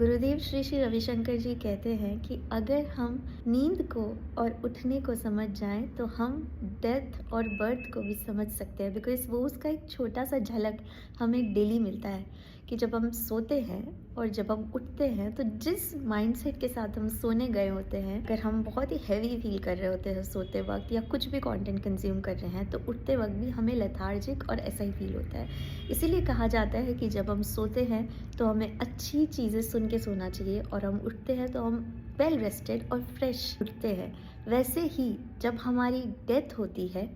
गुरुदेव श्री श्री रविशंकर जी कहते हैं कि अगर हम नींद को और उठने को समझ जाएं तो हम डेथ और बर्थ को भी समझ सकते हैं। बिकॉज वो उसका एक छोटा सा झलक हमें डेली मिलता है कि जब हम सोते हैं और जब हम उठते हैं तो जिस माइंडसेट के साथ हम सोने गए होते हैं, अगर हम बहुत ही हैवी फील कर रहे होते हैं सोते वक्त या कुछ भी कंटेंट कंज्यूम कर रहे हैं तो उठते वक्त भी हमें लेथार्जिक और ऐसा ही फील होता है। इसीलिए कहा जाता है कि जब हम सोते हैं तो हमें अच्छी चीज़ें सुन के सोना चाहिए और हम उठते हैं तो हम वेल रेस्टेड और फ्रेश उठते हैं। वैसे ही जब हमारी डेथ होती है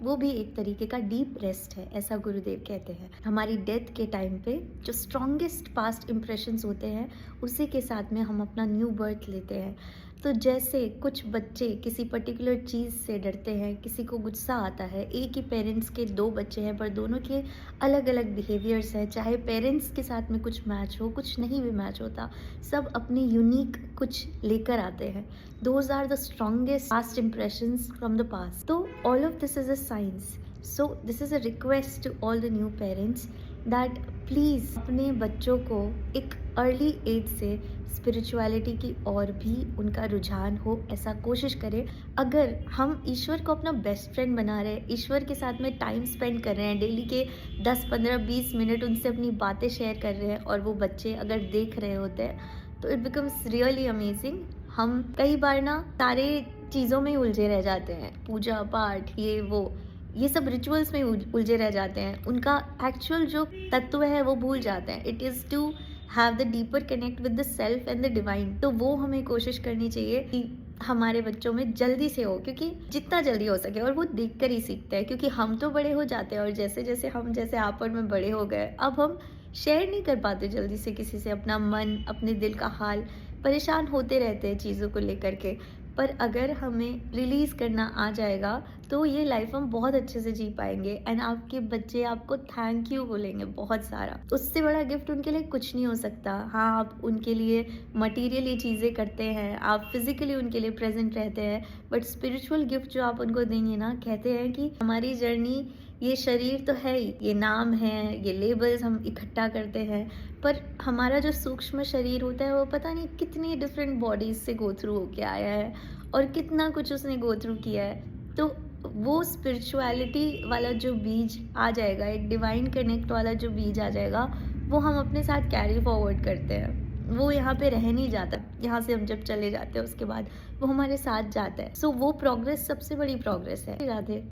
वो भी एक तरीके का डीप रेस्ट है, ऐसा गुरुदेव कहते हैं। हमारी डेथ के टाइम पे जो स्ट्रॉन्गेस्ट पास्ट इम्प्रेशंस होते हैं उसी के साथ में हम अपना न्यू बर्थ लेते हैं। तो जैसे कुछ बच्चे किसी पर्टिकुलर चीज़ से डरते हैं, किसी को गुस्सा आता है, एक ही पेरेंट्स के दो बच्चे हैं पर दोनों के अलग अलग बिहेवियर्स हैं, चाहे पेरेंट्स के साथ में कुछ मैच हो, कुछ नहीं भी मैच होता, सब अपनी यूनिक कुछ लेकर आते हैं। Those are the strongest past impressions from the past. तो all of this is a science. So this is a request to all the new parents that please अपने बच्चों को एक अर्ली एज से स्पिरिचुअलिटी की और भी उनका रुझान हो, ऐसा कोशिश करें। अगर हम ईश्वर को अपना बेस्ट फ्रेंड बना रहे हैं, ईश्वर के साथ में टाइम स्पेंड कर रहे हैं, डेली के 10 15 20 मिनट उनसे अपनी बातें शेयर कर रहे हैं और वो बच्चे अगर देख रहे होते हैं तो इट बिकम्स रियली अमेजिंग। हम कई बार ना सारे चीज़ों में उलझे रह जाते हैं, पूजा पाठ ये सब रिचुअल्स में उलझे रह जाते हैं, उनका एक्चुअल जो तत्व है वो भूल जाते हैं। It is to have the deeper connect with the self and the divine. तो वो हमें कोशिश करनी चाहिए कि हमारे बच्चों में जल्दी से हो, क्योंकि जितना जल्दी हो सके। और वो देख कर ही सीखते हैं, क्योंकि हम तो बड़े हो जाते हैं और जैसे जैसे हम जैसे आप और मैं बड़े हो गए, अब हम शेयर नहीं कर पाते जल्दी से किसी से अपना मन, अपने दिल का हाल, परेशान होते रहते हैं चीज़ों को लेकर के। पर अगर हमें रिलीज़ करना आ जाएगा तो ये लाइफ हम बहुत अच्छे से जी पाएंगे एंड आपके बच्चे आपको थैंक यू बोलेंगे बहुत सारा। उससे बड़ा गिफ्ट उनके लिए कुछ नहीं हो सकता। हाँ, आप उनके लिए मटीरियली चीज़ें करते हैं, आप फिजिकली उनके लिए प्रेजेंट रहते हैं, बट स्पिरिचुअल गिफ्ट जो आप उनको देंगे ना, कहते हैं कि हमारी जर्नी, ये शरीर तो है ही, ये नाम है, ये लेबल्स हम इकट्ठा करते हैं, पर हमारा जो सूक्ष्म शरीर होता है वो पता नहीं कितनी डिफरेंट बॉडीज से गो थ्रू होके आया है और कितना कुछ उसने गो थ्रू किया है। तो वो स्पिरिचुअलिटी वाला जो बीज आ जाएगा, एक डिवाइन कनेक्ट वाला जो बीज आ जाएगा, वो हम अपने साथ कैरी फॉरवर्ड करते हैं। वो यहाँ पे रह नहीं जाता, यहाँ से हम जब चले जाते हैं उसके बाद वो हमारे साथ जाता है। सो वो प्रोग्रेस सबसे बड़ी प्रोग्रेस है। राधे।